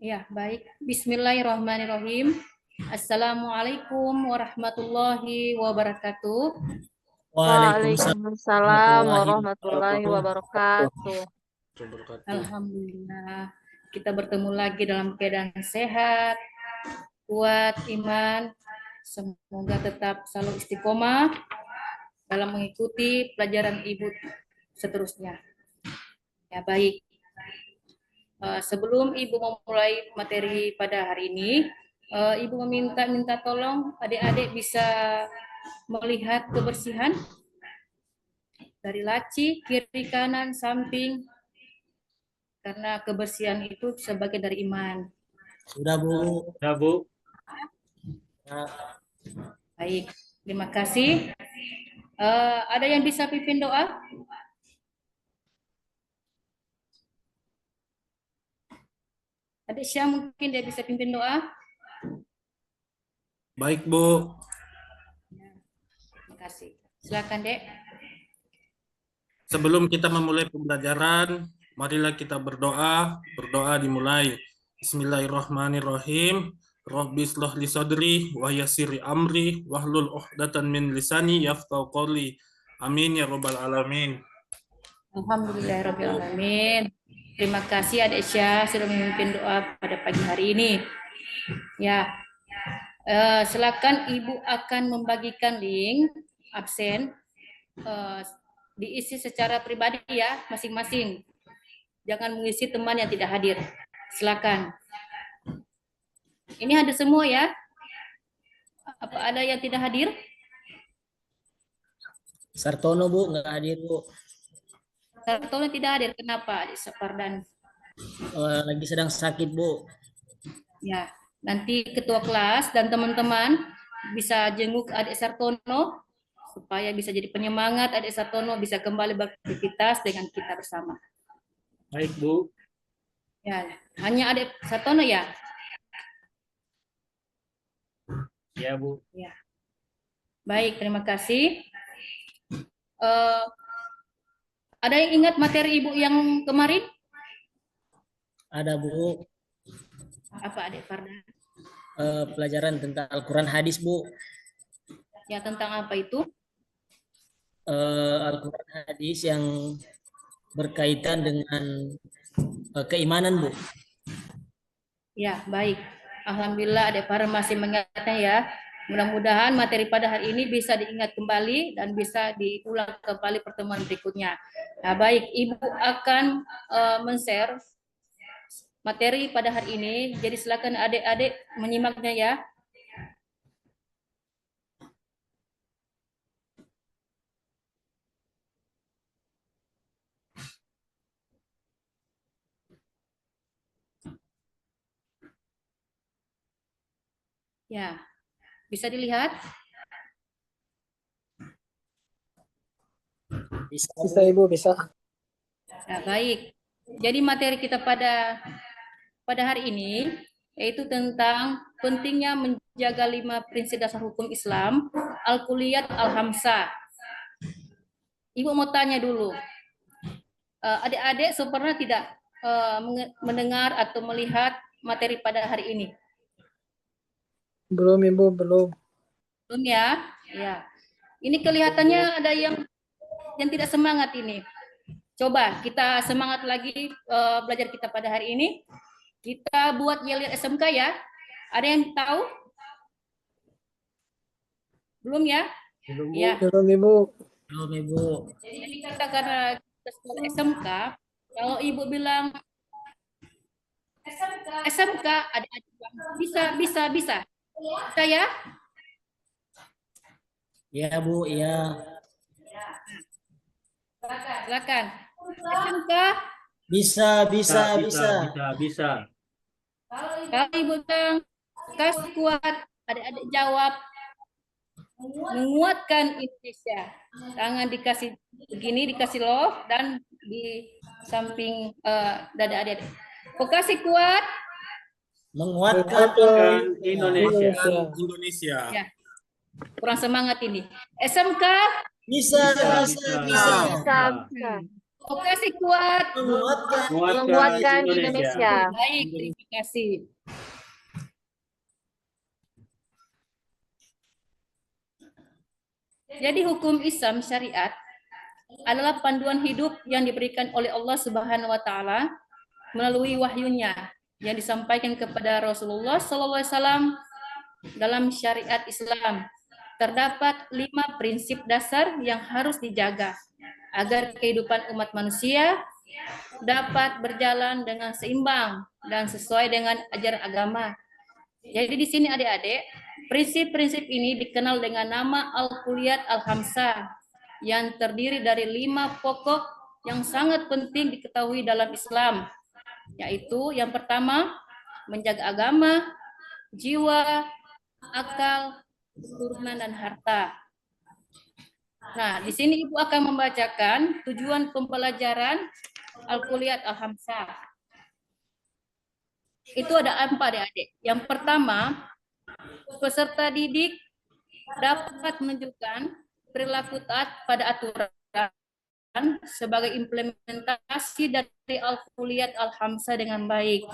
Ya, baik. Bismillahirrahmanirrahim. Assalamualaikum warahmatullahi wabarakatuh. Waalaikumsalam Waalaikumsalam warahmatullahi warahmatullahi wabarakatuh. wabarakatuh. Alhamdulillah, kita bertemu lagi dalam keadaan sehat, kuat iman. Semoga tetap selalu istiqomah dalam mengikuti pelajaran Ibu seterusnya. Ya, baik. Sebelum Ibu memulai materi pada hari ini, Ibu minta tolong adik-adik bisa melihat kebersihan dari laci, kiri, kanan, samping, karena kebersihan itu sebagai dari iman. Sudah, Bu. Ya, Bu. Baik, terima kasih. Ada yang bisa pimpin doa? Adik Syah mungkin dia bisa pimpin doa. Baik, Bu. Terima kasih. Silakan, Dek. Sebelum kita memulai pembelajaran, marilah kita berdoa. Berdoa dimulai. Bismillahirrahmanirrahim. Rabbi shrah li sadri wa yassir li amri wahlul 'uqdatam min lisani yafqahu qawli. Amin ya rabbal alamin. Alhamdulillahirrahmanirrahim. Terima kasih Adik Syah sudah memimpin doa pada pagi hari ini. Ya, silakan Ibu akan membagikan link absen, diisi secara pribadi ya masing-masing. Jangan mengisi teman yang tidak hadir. Silakan. Ini ada semua ya? Apa ada yang tidak hadir? Sartono, Bu, nggak hadir, Bu. Sartono tidak hadir. Kenapa, Adik Sapardan? Lagi sedang sakit, Bu. Ya, nanti ketua kelas dan teman-teman bisa jenguk Adik Sartono supaya bisa jadi penyemangat Adik Sartono bisa kembali beraktivitas dengan kita bersama. Baik, Bu. Ya, hanya Adik Sartono ya? Ya, Bu. Ya. Baik, terima kasih. Ada yang ingat materi Ibu yang kemarin? Ada, Bu. Apa, Adik Farda? Pelajaran tentang Al-Quran hadis, Bu. Ya, tentang apa itu? Al-Quran hadis yang berkaitan dengan keimanan, Bu. Ya, baik. Alhamdulillah Adik Farda masih mengingatnya ya. Mudah-mudahan materi pada hari ini bisa diingat kembali dan bisa diulang kembali pertemuan berikutnya. Nah, baik, Ibu akan men-share materi pada hari ini. Jadi silakan adik-adik menyimaknya ya. Ya, bisa dilihat? Bisa, Ibu, bisa. Nah, baik. Jadi materi kita pada hari ini yaitu tentang pentingnya menjaga 5 prinsip dasar hukum Islam, Al-Kulliyat Al-Hamsah. Ibu mau tanya dulu, adik-adik pernah tidak mendengar atau melihat materi pada hari ini? Belum, Ibu, belum. Belum ya? Ya. Ini kelihatannya ada yang tidak semangat ini. Coba kita semangat lagi belajar kita pada hari ini. Kita buat yel-yel SMK ya. Ada yang tahu? Belum ya? Belum, Bu. Ya. Belum, Ibu. Belum, Ibu. Jadi kita karena kita sekolah SMK, kalau Ibu bilang SMK, adik-adik bisa. Bisa ya? Ya, Bu, ya. Silakan. SMK. Bisa. Kalau Ibu bilang kasih kuat, adik-adik jawab menguatkan Indonesia. Tangan dikasih begini, dikasih love dan di samping dada adik-adik. Kasih kuat. Menguatkan Indonesia. Ya. Kurang semangat ini. SMK Bisa. Vokasi kuat. Menguatkan Indonesia. Baik, terima kasih. Jadi hukum Islam syariat adalah panduan hidup yang diberikan oleh Allah Subhanahu wa taala melalui wahyunya yang disampaikan kepada Rasulullah SAW dalam syariat Islam. Terdapat 5 prinsip dasar yang harus dijaga agar kehidupan umat manusia dapat berjalan dengan seimbang dan sesuai dengan ajaran agama. Jadi di sini adik-adik, prinsip-prinsip ini dikenal dengan nama Al-Kulliyat Al-Khamsah yang terdiri dari 5 pokok yang sangat penting diketahui dalam Islam, yaitu yang pertama, menjaga agama, jiwa, akal, keturunan, dan harta. Nah, di sini Ibu akan membacakan tujuan pembelajaran Al-Kulliyat Al-Khamsah. Itu ada 4 adik-adik. Yang pertama, peserta didik dapat menunjukkan perilaku taat pada aturan sebagai implementasi dari Al-Kulliyat Al-Khamsah dengan baik.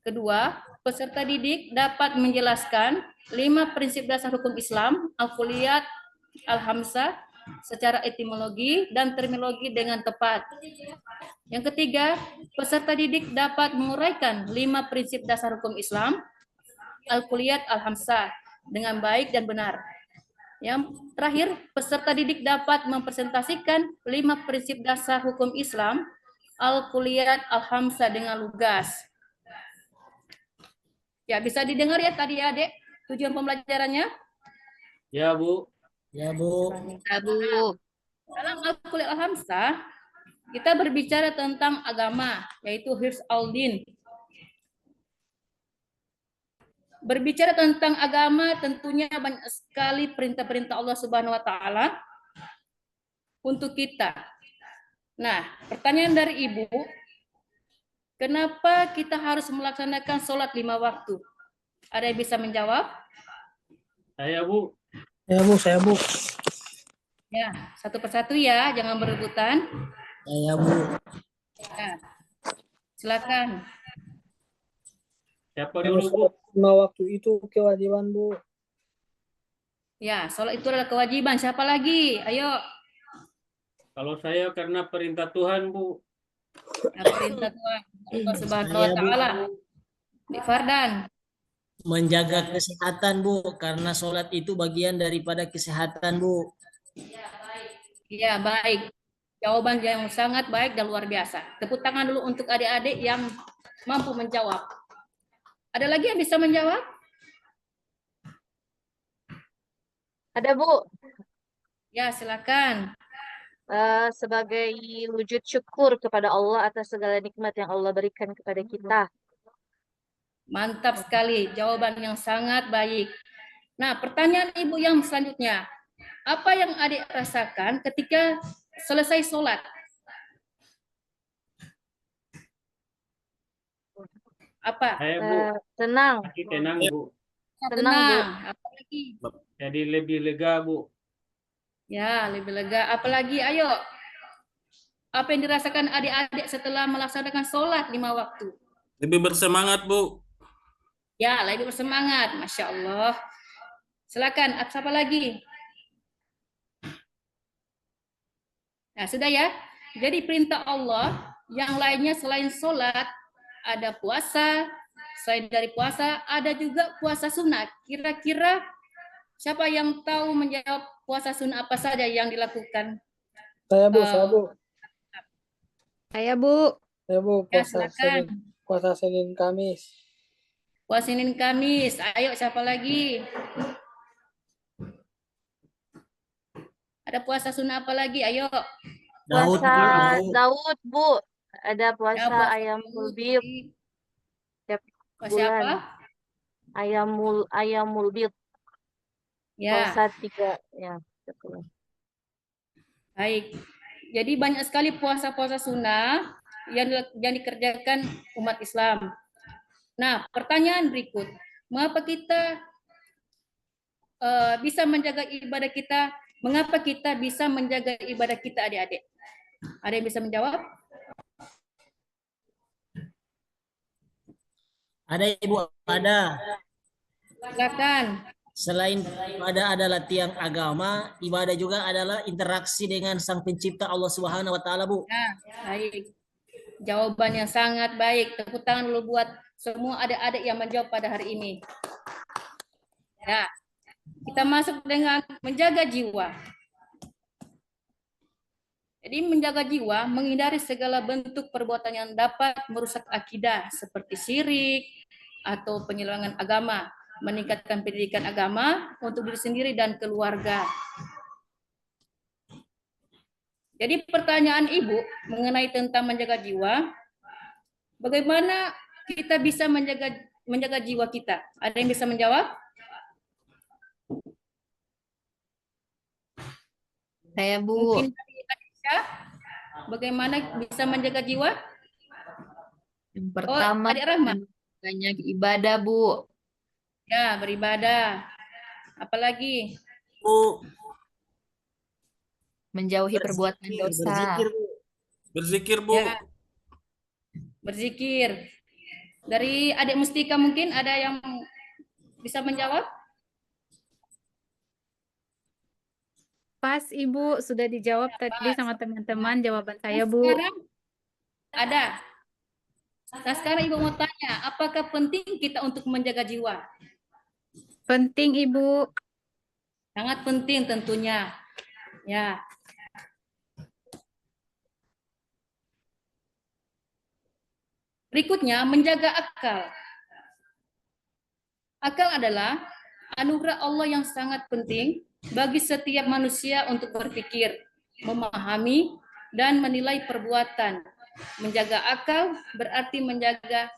Kedua, peserta didik dapat menjelaskan 5 prinsip dasar hukum Islam Al-Kulliyat Al-Khamsah secara etimologi dan terminologi dengan tepat. Yang ketiga, peserta didik dapat menguraikan 5 prinsip dasar hukum Islam Al-Kulliyat Al-Khamsah dengan baik dan benar. Yang terakhir, peserta didik dapat mempresentasikan 5 prinsip dasar hukum Islam Al-Kulliyat Al-Khamsah dengan lugas. Ya, bisa didengar ya tadi ya, Dek, tujuan pembelajarannya? Ya, Bu. Ya, Bu. Ya, Bu. Dalam Al-Kulliyat Al-Khamsah, kita berbicara tentang agama, yaitu Hifz al-Din. Berbicara tentang agama, tentunya banyak sekali perintah-perintah Allah Subhanahu wa taala untuk kita. Nah, pertanyaan dari Ibu, kenapa kita harus melaksanakan sholat 5 waktu? Ada yang bisa menjawab? Saya, Bu. Saya Bu. Ya, satu persatu ya, jangan berebutan. Saya, Bu. Ya. Silakan. Siapa dulu, Bu? 5 waktu itu kewajiban, Bu. Ya, sholat itu adalah kewajiban. Siapa lagi? Ayo. Kalau saya karena perintah Tuhan, Bu. Nah, perintah Tuhan Allah Subhanahu wa taala. Di Fardan. Menjaga kesehatan, Bu, karena sholat itu bagian daripada kesehatan, Bu. Ya, baik. Jawaban yang sangat baik dan luar biasa. Tepuk tangan dulu untuk adik-adik yang mampu menjawab. Ada lagi yang bisa menjawab? Ada, Bu. Ya, silakan. Sebagai wujud syukur kepada Allah atas segala nikmat yang Allah berikan kepada kita. Mantap sekali, jawaban yang sangat baik. Nah, pertanyaan Ibu yang selanjutnya. Apa yang adik rasakan ketika selesai sholat? Apa? Saya, Bu. Tenang. Hati tenang, Bu. Tenang. Apa lagi? Jadi lebih lega, Bu. Ya, lebih lega. Apalagi, ayo. Apa yang dirasakan adik-adik setelah melaksanakan sholat 5 waktu? Lebih bersemangat, Bu. Ya, lebih bersemangat. Masya Allah. Silakan, apa lagi? Nah, sudah ya. Jadi perintah Allah yang lainnya selain sholat, ada puasa. Selain dari puasa, ada juga puasa sunat. Kira-kira siapa yang tahu menjawab puasa sunat apa saja yang dilakukan? Saya Bu, saya Bu. Saya, Bu. Saya Bu, Ya, silakan. puasa Senin Kamis. Puasa Senin Kamis. Ayo, siapa lagi? Ada puasa sunat apa lagi? Ayo. Daud, Puasa Bu. Daud, Bu. Ada Ya, puasa puasa ayam Daud. mulbib tiap Puasa apa? bulan. Ayam mulbib. Ya. Puasa 3 ya. Betul. Baik. Jadi banyak sekali puasa-puasa sunnah yang dikerjakan umat Islam. Nah, pertanyaan berikut. Mengapa kita bisa menjaga ibadah kita? Mengapa kita bisa menjaga ibadah kita, adik-adik? Ada yang bisa menjawab? Ada Ibu, ada. Silakan. Selain ibadah adalah tiang agama, ibadah juga adalah interaksi dengan Sang Pencipta Allah Subhanahu wa taala, Bu. Nah, baik. Jawaban yang sangat baik. Tepuk tangan dulu buat semua adik-adik yang menjawab pada hari ini. Ya, kita masuk dengan menjaga jiwa. Jadi menjaga jiwa, menghindari segala bentuk perbuatan yang dapat merusak akidah seperti syirik atau penyelewengan agama, meningkatkan pendidikan agama untuk diri sendiri dan keluarga. Jadi pertanyaan Ibu mengenai tentang menjaga jiwa, bagaimana kita bisa menjaga jiwa kita? Ada yang bisa menjawab? Saya, Bu. Mungkin dari Aisyah, bagaimana bisa menjaga jiwa? Yang pertama, Adik Rahma. banyak ibadah, Bu. Ya, beribadah. Apalagi? Bu, Menjauhi perbuatan dosa. Berzikir, Bu. berzikir, Bu. Ya, berzikir. Dari adik Mustika mungkin ada yang bisa menjawab? Pas, Ibu. Sudah dijawab tadi sama teman-teman jawaban saya, Bu. Sekarang ada. Nah, sekarang Ibu mau tanya, apakah penting kita untuk menjaga jiwa? Penting, Ibu. Sangat penting tentunya. Ya. Berikutnya, menjaga akal. Akal adalah anugerah Allah yang sangat penting bagi setiap manusia untuk berpikir, memahami, dan menilai perbuatan. Menjaga akal berarti menjaga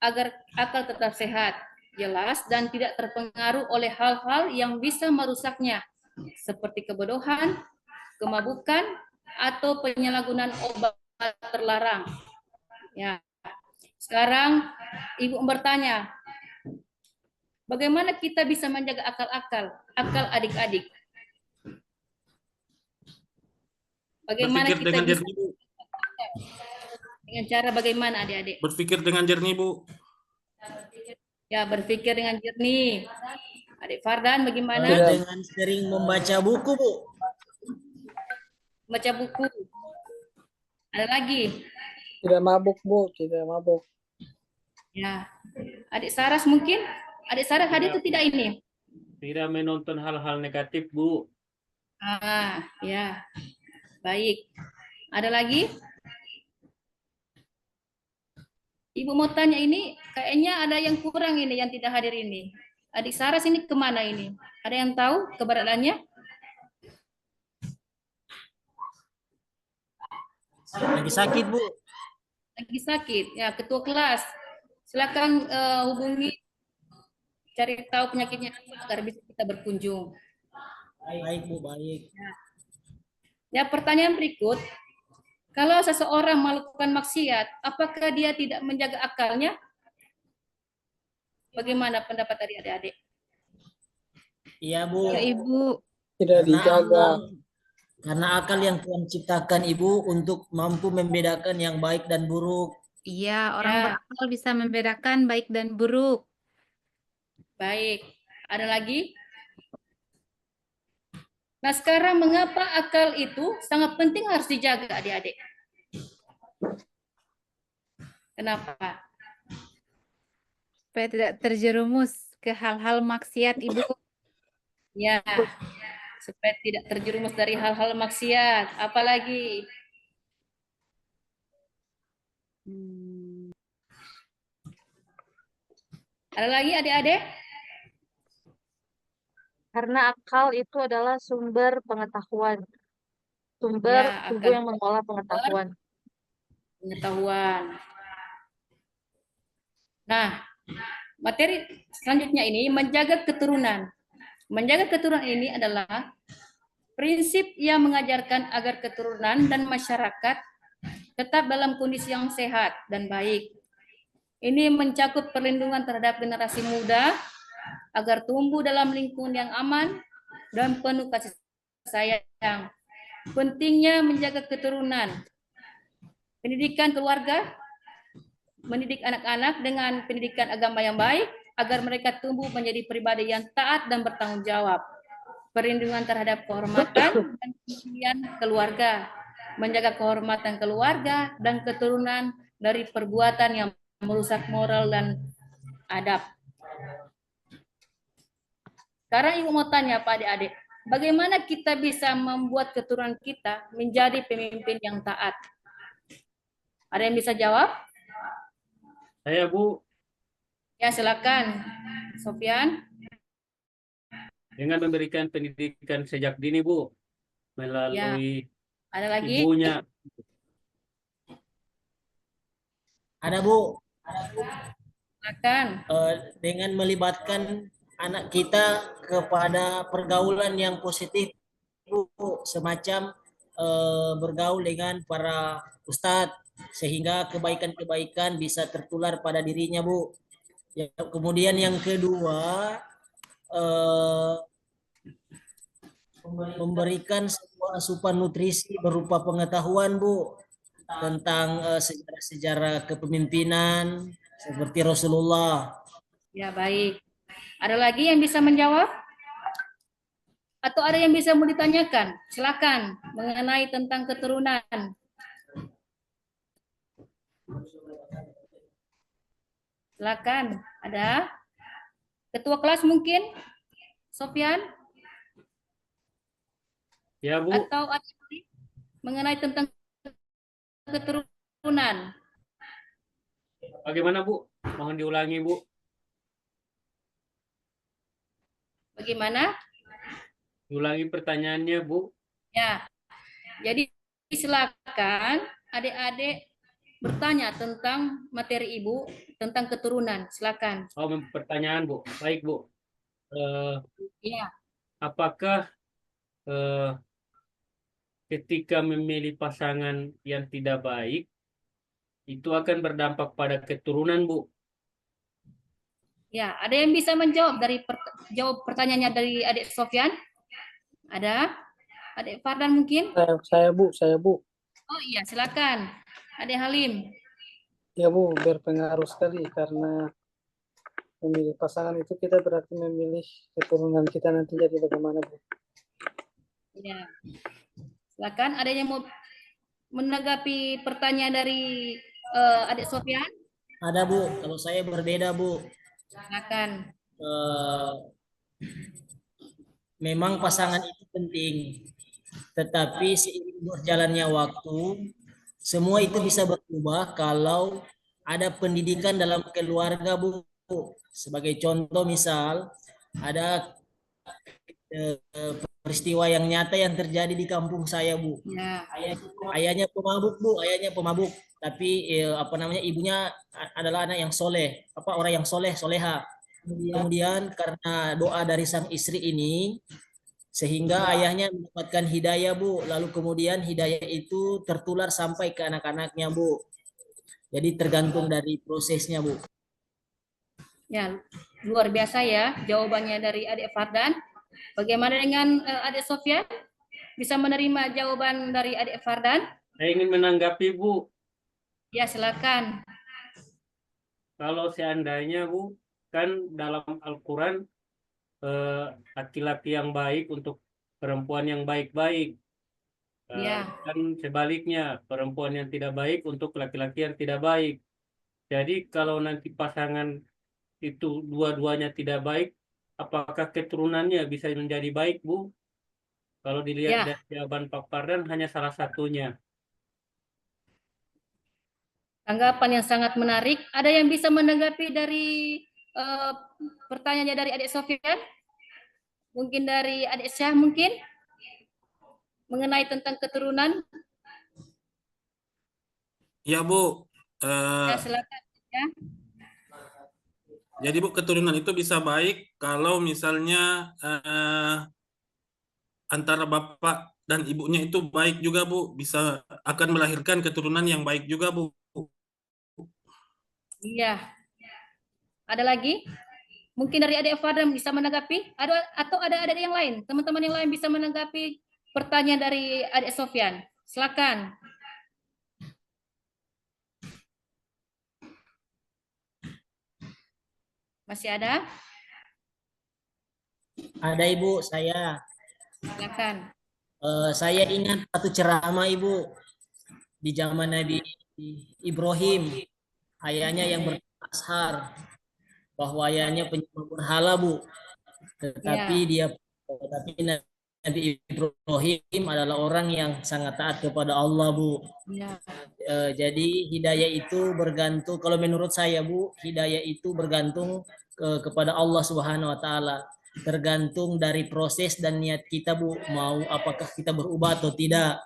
agar akal tetap sehat, jelas, dan tidak terpengaruh oleh hal-hal yang bisa merusaknya, seperti kebodohan, kemabukan, atau penyalahgunaan obat terlarang. Ya. Sekarang Ibu bertanya, bagaimana kita bisa menjaga akal adik-adik? Bagaimana Berpikir kita dengan bisa jernih, Bu. dengan cara bagaimana adik-adik? Berpikir dengan jernih, Bu. Ya, berpikir dengan jernih. Adik Fardan bagaimana? Dengan sering membaca buku, Bu. Baca buku. Ada lagi? Tidak mabuk, Bu. Tidak mabuk. Ya. Adik Saras mungkin? Adik Saras hadir atau tidak ini? Tidak menonton hal-hal negatif, Bu. Ah, ya. Baik. Ada lagi? Ibu mau tanya ini, kayaknya ada yang kurang ini, yang tidak hadir ini. Adik Saras ini kemana ini? Ada yang tahu keberadaannya? Lagi sakit, Bu. Lagi sakit. Ya, ketua kelas. Silakan hubungi, cari tahu penyakitnya apa agar bisa kita berkunjung. Baik, Bu, baik. Ya, pertanyaan berikut. Kalau seseorang melakukan maksiat, apakah dia tidak menjaga akalnya? Bagaimana pendapat dari adik-adik? Iya, Bu. Ya, Ibu. Tidak dijaga. Karena akal yang Tuhan ciptakan, Ibu, untuk mampu membedakan yang baik dan buruk. Iya, orang Ya. berakal bisa membedakan baik dan buruk. Baik. Ada lagi? Nah, sekarang mengapa akal itu sangat penting harus dijaga adik-adik? Kenapa? Supaya tidak terjerumus ke hal-hal maksiat, Ibu. Ya, supaya tidak terjerumus dari hal-hal maksiat. Apalagi? Ada lagi adik-adik? Karena akal itu adalah sumber pengetahuan. Sumber Ya, tubuh akal yang mengolah pengetahuan. pengetahuan. Nah, materi selanjutnya ini menjaga keturunan. Menjaga keturunan ini adalah prinsip yang mengajarkan agar keturunan dan masyarakat tetap dalam kondisi yang sehat dan baik. Ini mencakup perlindungan terhadap generasi muda agar tumbuh dalam lingkungan yang aman dan penuh kasih sayang. pentingnya menjaga keturunan, pendidikan keluarga, mendidik anak-anak dengan pendidikan agama yang baik agar mereka tumbuh menjadi pribadi yang taat dan bertanggung jawab. Perlindungan terhadap kehormatan dan kemuliaan keluarga, menjaga kehormatan keluarga dan keturunan dari perbuatan yang merusak moral dan adab. Sekarang Ibu mau tanya Pak adik-adik, bagaimana kita bisa membuat keturunan kita menjadi pemimpin yang taat? Ada yang bisa jawab? Saya, Bu, Ya, silakan. Sofyan. dengan memberikan pendidikan sejak dini, Bu, melalui Ada lagi? ibunya. Ada Bu, Silakan. dengan melibatkan anak kita kepada pergaulan yang positif Bu, semacam bergaul dengan para ustadz sehingga kebaikan-kebaikan bisa tertular pada dirinya Bu. Ya, kemudian yang kedua memberikan sebuah asupan nutrisi berupa pengetahuan Bu tentang sejarah-sejarah kepemimpinan seperti Rasulullah. Ya, baik. Ada lagi yang bisa menjawab? Atau ada yang bisa mau ditanyakan? Silakan mengenai tentang keturunan. Silakan. Ada? Ketua kelas mungkin? Sofyan? Ya, Bu. Atau ada lagi mengenai tentang keturunan? Bagaimana, Bu? Mohon diulangi, Bu. Bagaimana? Diulangi pertanyaannya, Bu. Ya. Jadi silakan adik-adik bertanya tentang materi Ibu tentang keturunan. Silakan. Oh, pertanyaan, Bu. Baik, Bu. Iya. Apakah ketika memilih pasangan yang tidak baik, itu akan berdampak pada keturunan, Bu? Ya, ada yang bisa menjawab dari jawab pertanyaannya dari adik Sofyan? Ada? Adik Fardan mungkin? Saya Bu. Oh iya, silakan. Adik Halim. Ya Bu, berpengaruh sekali karena memilih pasangan itu kita berarti memilih keturunan kita nanti jadi bagaimana Bu. Ya. Silakan, ada yang mau menanggapi pertanyaan dari adik Sofyan? Ada Bu, kalau saya berbeda Bu. Silakan. Memang pasangan itu penting, tetapi seiring berjalannya waktu, semua itu bisa berubah kalau ada pendidikan dalam keluarga Bu. Sebagai contoh misal, ada peristiwa yang nyata yang terjadi di kampung saya Bu. Ya. Ayahnya pemabuk Bu, ayahnya pemabuk. Tapi ibunya adalah anak yang soleh, orang yang soleha. Kemudian karena doa dari sang istri ini, sehingga ayahnya mendapatkan hidayah Bu. Lalu kemudian hidayah itu tertular sampai ke anak-anaknya Bu. Jadi tergantung dari prosesnya Bu. Ya, luar biasa ya jawabannya dari adik Fardan. Bagaimana dengan adik Sofyan? Bisa menerima jawaban dari adik Fardan? Saya ingin menanggapi, Bu. Ya, silakan. Kalau seandainya, Bu, kan dalam Al-Quran laki-laki yang baik untuk perempuan yang baik-baik. Ya. Dan sebaliknya, perempuan yang tidak baik untuk laki-laki yang tidak baik. Jadi kalau nanti pasangan itu dua-duanya tidak baik, apakah keturunannya bisa menjadi baik, Bu? Kalau dilihat dari jawaban Pak Fardan hanya salah satunya. Tanggapan yang sangat menarik. Ada yang bisa menanggapi dari pertanyaannya dari adik Sofyan? Mungkin dari adik Syah mungkin? Mengenai tentang keturunan? Ya Bu, Ya, silakan. Ya. jadi Bu keturunan itu bisa baik kalau misalnya antara bapak dan ibunya itu baik juga Bu, bisa akan melahirkan keturunan yang baik juga Bu. Iya. Ada lagi? Mungkin dari adik Fadam bisa menanggapi? Atau ada yang lain? Teman-teman yang lain bisa menanggapi pertanyaan dari adik Sofyan. Silakan. Masih ada? Ada Ibu, saya. Silakan. Saya ingat satu ceramah Ibu di zaman Nabi Ibrahim, ayahnya yang berashar bahwa ayahnya penyembah berhala Bu, Ya. tetapi Nabi Ibrahim adalah orang yang sangat taat kepada Allah Bu. Ya. Jadi hidayah itu bergantung, kalau menurut saya Bu, hidayah itu bergantung kepada Allah Subhanahu Wa Taala, tergantung dari proses dan niat kita Bu, mau apakah kita berubah atau tidak.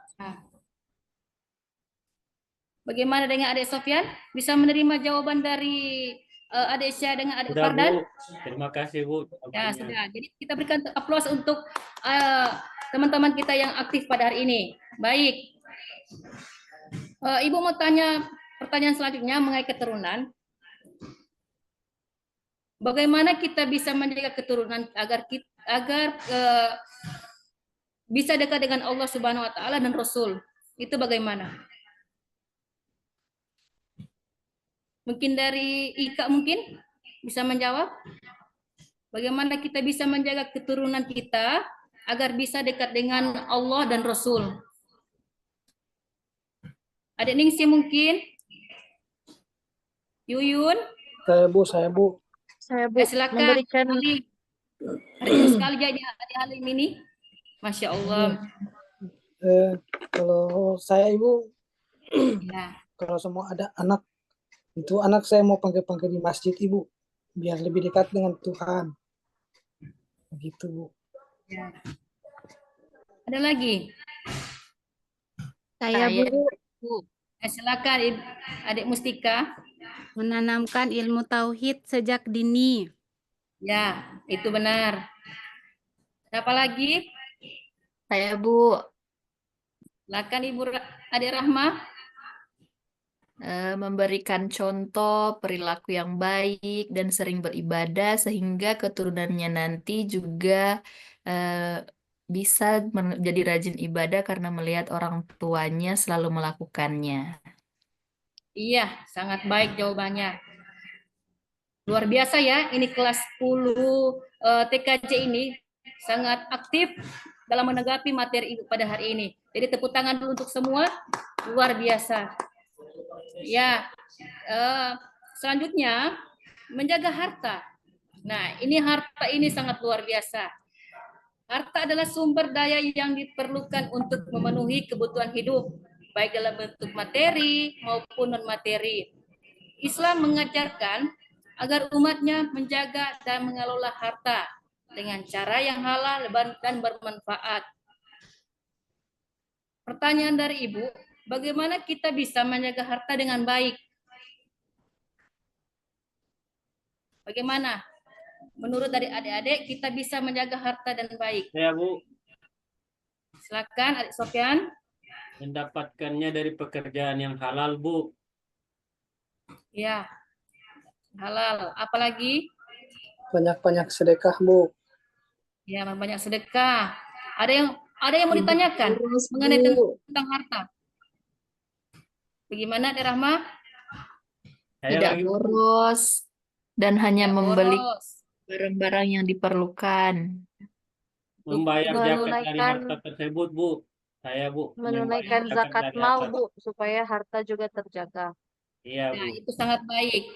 Bagaimana dengan adik Sofyan? Bisa menerima jawaban dari adik Syah dengan adik Sudah, Fardan? Bu. Terima kasih, Bu. Ya, sudah. Jadi kita berikan aplaus untuk teman-teman kita yang aktif pada hari ini. Baik. Ibu mau tanya pertanyaan selanjutnya mengenai keturunan. Bagaimana kita bisa menjaga keturunan agar bisa dekat dengan Allah Subhanahu Wa Taala dan Rasul? Itu bagaimana? Mungkin dari Ika mungkin bisa menjawab. Bagaimana kita bisa menjaga keturunan kita agar bisa dekat dengan Allah dan Rasul? Adik Ningsi mungkin? Yuyun? Saya Bu, saya Bu. Saya Bu Silakan. memberikan Hari ini sekali jadi adik Halim ini. Masya Allah. Kalau saya Ibu, Ya. kalau semua ada anak, itu anak saya mau panggil-panggil di masjid Ibu, biar lebih dekat dengan Tuhan. Begitu Bu. Ya. Ada lagi? Saya Bu, Silakan adik Mustika. menanamkan ilmu tauhid sejak dini. Ya, itu benar. Apa lagi? Saya Bu, Silakan Ibu Adik Rahma. memberikan contoh perilaku yang baik dan sering beribadah sehingga keturunannya nanti juga bisa menjadi rajin ibadah karena melihat orang tuanya selalu melakukannya. Iya, sangat baik jawabannya. Luar biasa ya, ini kelas 10 TKJ ini sangat aktif dalam menanggapi materi pada hari ini. Jadi tepuk tangan dulu untuk semua, luar biasa. Ya, selanjutnya menjaga harta. Nah, ini harta ini sangat luar biasa. Harta adalah sumber daya yang diperlukan untuk memenuhi kebutuhan hidup, baik dalam bentuk materi maupun non-materi. Islam mengajarkan agar umatnya menjaga dan mengelola harta dengan cara yang halal dan bermanfaat. Pertanyaan dari Ibu, bagaimana kita bisa menjaga harta dengan baik? Bagaimana? Menurut dari adik-adik, kita bisa menjaga harta dan baik. Ya, Bu. Silakan, Adik Sofyan. Mendapatkannya dari pekerjaan yang halal, Bu. Ya, halal. Apalagi? Banyak-banyak sedekah Bu. Ya, banyak sedekah. Ada yang mau ditanyakan mengenai tentang harta? Bagaimana, Adik Rahma? Tidak boros dan hanya membeli barang-barang yang diperlukan. Membayar zakat dari menunaikan harta tersebut, Bu. Saya, Bu. menunaikan membayar zakat dari mal atas. Bu supaya harta juga terjaga. Iya, Nah, Bu. itu sangat baik.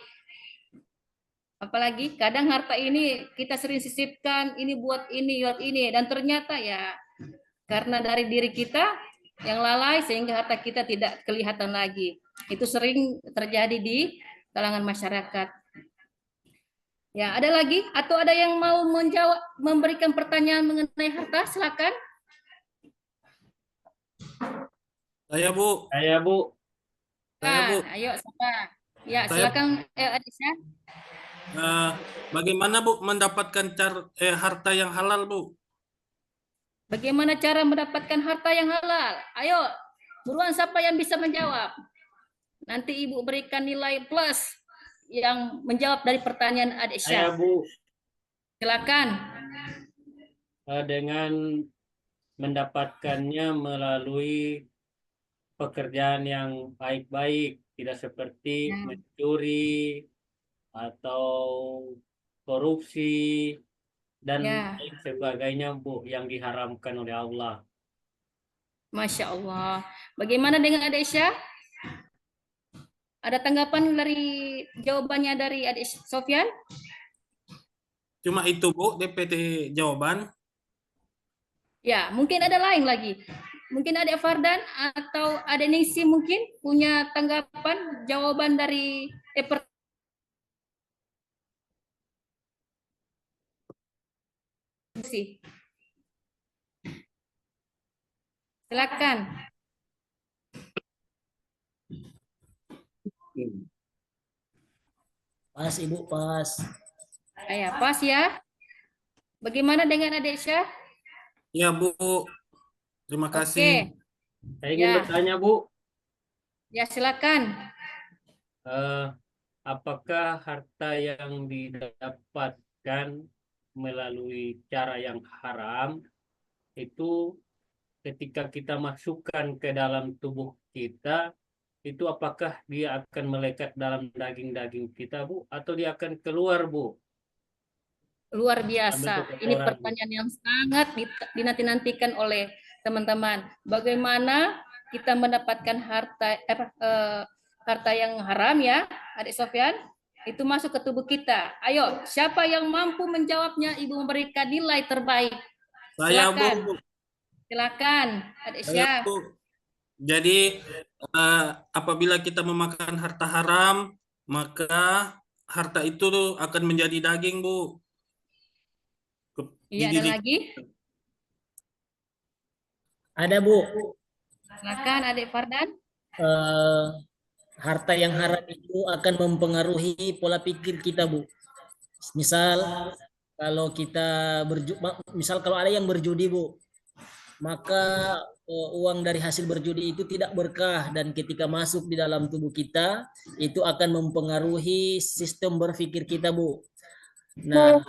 Apalagi kadang harta ini kita sering sisipkan, ini buat ini, dan ternyata ya karena dari diri kita yang lalai sehingga harta kita tidak kelihatan lagi. Itu sering terjadi di kalangan masyarakat. Ya, ada lagi atau ada yang mau memberikan pertanyaan mengenai harta? Silakan. Saya Bu. Saya, Bu. Saya Bu. Ayo siapa? Ya, Saya- silakan Adisha. Bagaimana Bu mendapatkan harta yang halal Bu? Bagaimana cara mendapatkan harta yang halal? Ayo, buruan siapa yang bisa menjawab? Nanti Ibu berikan nilai plus yang menjawab dari pertanyaan Adik Saya, Syah. Bu. Silakan. Dengan mendapatkannya melalui pekerjaan yang baik-baik, tidak seperti Ya. mencuri atau korupsi dan Ya. lain sebagainya, Bu, yang diharamkan oleh Allah. Masya Allah. Bagaimana dengan Adik Syah? Ada tanggapan dari jawabannya dari Adik Sofyan? Cuma itu Bu DPT jawaban. Ya, mungkin ada lain lagi. Mungkin Adik Fardan atau Adik Ningsi mungkin punya tanggapan jawaban dari silakan. Pas Ibu, pas. Ya, pas ya. Bagaimana dengan Adik Syah? Ya Bu, terima Oke. kasih. Saya ingin Ya. bertanya, Bu, Ya, silakan. apakah harta yang didapatkan melalui cara yang haram itu ketika kita masukkan ke dalam tubuh kita, itu apakah dia akan melekat dalam daging-daging kita, Bu, atau dia akan keluar, Bu? Luar Ambil biasa. untuk Ini kotoran, Bu. pertanyaan yang sangat dinanti-nantikan oleh teman-teman. Bagaimana kita mendapatkan harta yang haram ya, Adik Sofyan? Itu masuk ke tubuh kita. Ayo, siapa yang mampu menjawabnya? Ibu memberikan nilai terbaik. Saya Silakan. Bu. Silakan, Adik Saya Syah. Bu. Jadi apabila kita memakan harta haram, maka harta itu akan menjadi daging, Bu. Iya, ada lagi? Ada Bu, Silakan, Adik Fardan. harta yang haram itu akan mempengaruhi pola pikir kita Bu. Misal kalau kita misal kalau ada yang berjudi Bu, maka uang dari hasil berjudi itu tidak berkah dan ketika masuk di dalam tubuh kita itu akan mempengaruhi sistem berpikir kita Bu. Nah,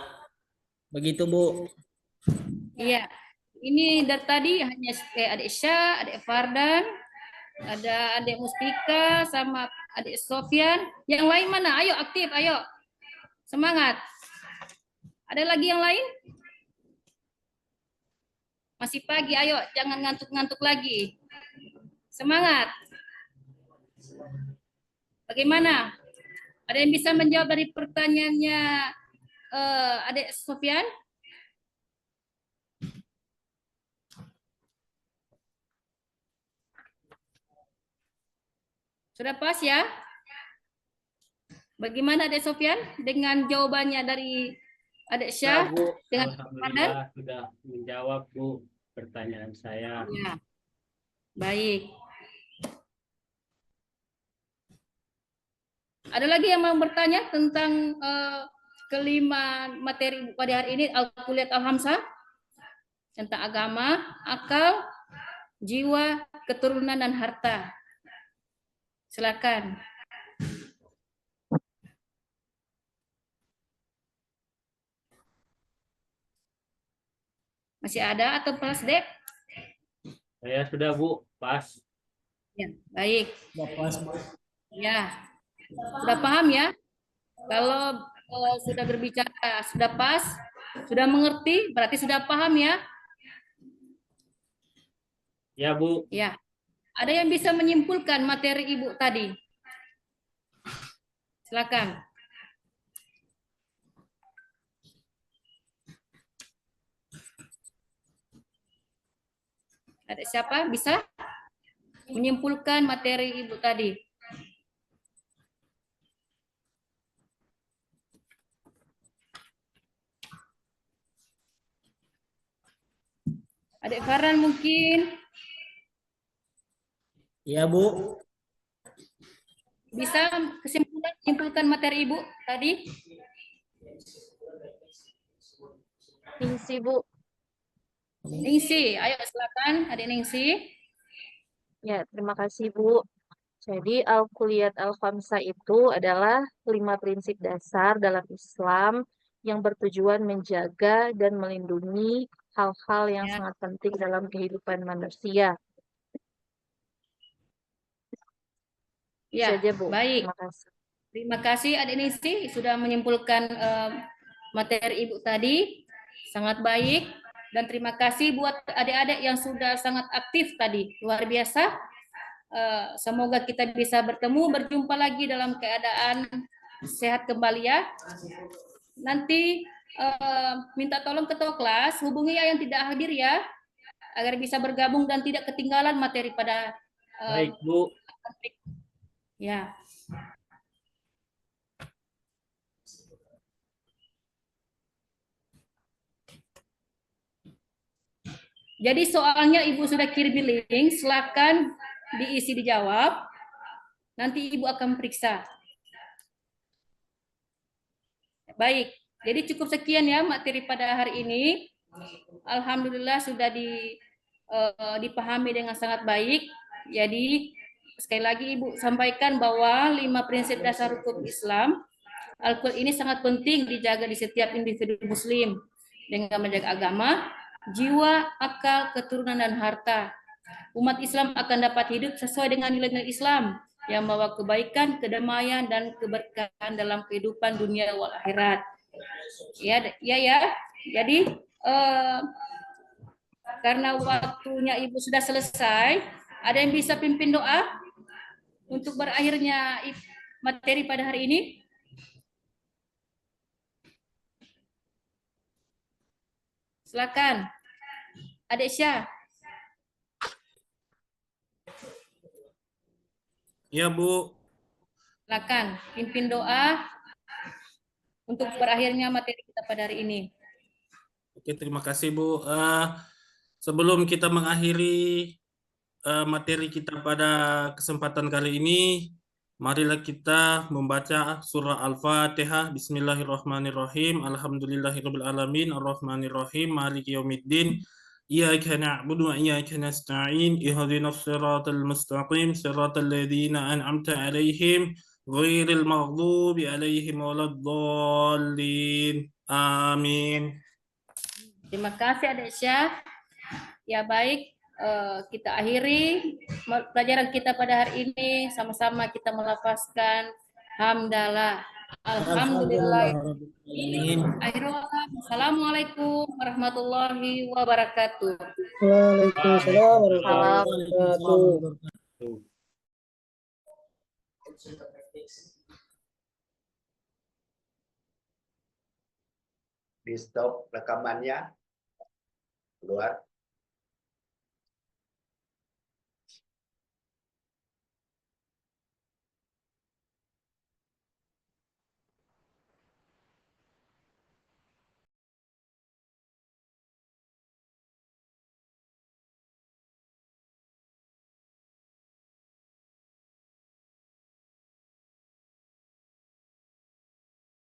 begitu Bu. Iya, ini dari tadi hanya Adik Syah, Adik Fardan, ada Adik Mustika sama Adik Sofyan. Yang lain mana? Ayo aktif, ayo. Semangat. Ada lagi yang lain? Masih pagi, ayo jangan ngantuk-ngantuk lagi. Semangat. Bagaimana? Ada yang bisa menjawab dari pertanyaannya Adik Sofyan? Sudah pas ya? Bagaimana Adik Sofyan dengan jawabannya dari Adik Syah? Bu, Dengan alhamdulillah sudah menjawab, Bu, pertanyaan saya. Ya. Baik. Ada lagi yang mau bertanya tentang kelima materi pada hari ini, Al-Kuliat Al-Hamsah, tentang agama, akal, jiwa, keturunan, dan harta. Silakan. Masih ada atau pas, Dek? Saya sudah, Bu, pas. Ya, baik. Sudah pas Bu. Ya, sudah paham ya? Kalau sudah berbicara, sudah pas, sudah mengerti, berarti sudah paham ya? Ya, Bu. Ya. Ada yang bisa menyimpulkan materi Ibu tadi? Silakan. Ada siapa bisa menyimpulkan materi Ibu tadi? Adik Farhan mungkin Ya Bu. bisa menyimpulkan materi Ibu tadi? Ningsi, Bu. Ningsi, ayo silakan Adik Ningsi. Ya, terima kasih, Bu. Jadi Al-Kuliat Al-Khamsah itu adalah 5 prinsip dasar dalam Islam yang bertujuan menjaga dan melindungi hal-hal yang Ya. sangat penting dalam kehidupan manusia. Itu Ya, saja, Bu. baik. Terima kasih. Terima kasih Adik Nisi sudah menyimpulkan materi Ibu tadi. Sangat baik. Dan terima kasih buat adik-adik yang sudah sangat aktif tadi. Luar biasa. Semoga kita bisa berjumpa lagi dalam keadaan sehat kembali ya. Nanti minta tolong ketua kelas hubungi yang tidak hadir ya, agar bisa bergabung dan tidak ketinggalan materi pada Baik, Bu. ya. Jadi soalnya Ibu sudah kirim link, silakan diisi dijawab. Nanti Ibu akan periksa. Baik, jadi cukup sekian ya materi pada hari ini. Alhamdulillah sudah dipahami dengan sangat baik. Jadi sekali lagi Ibu sampaikan bahwa 5 prinsip dasar hukum Islam Al-Quran ini sangat penting dijaga di setiap individu muslim dengan menjaga agama, jiwa, akal, keturunan, dan harta. Umat Islam akan dapat hidup sesuai dengan nilai-nilai Islam yang membawa kebaikan, kedamaian, dan keberkahan dalam kehidupan dunia wal akhirat. Ya. Jadi karena waktunya Ibu sudah selesai, ada yang bisa pimpin doa untuk berakhirnya materi pada hari ini? Silakan. Adik Syah. Ya, Bu. Silakan pimpin doa untuk berakhirnya materi kita pada hari ini. Oke, terima kasih, Bu. Sebelum kita mengakhiri materi kita pada kesempatan kali ini, marilah kita membaca surah Al-Fatihah. Bismillahirrahmanirrahim. Alhamdulillahirabbil alamin, arrahmanirrahim, maliki yaumiddin. Iyyaka na'budu wa iyyaka nasta'in. Ihdinas siratal mustaqim, siratal ladzina an'amta 'alaihim, ghairil maghdubi 'alaihim waladdallin. Amin. Terima kasih Adik Syah. Ya baik, kita akhiri pelajaran kita pada hari ini. Sama-sama kita melafazkan hamdalah. Alhamdulillah. Assalamualaikum warahmatullahi wabarakatuh. Waalaikumsalam warahmatullahi wabarakatuh. Di stop rekamannya. Keluar.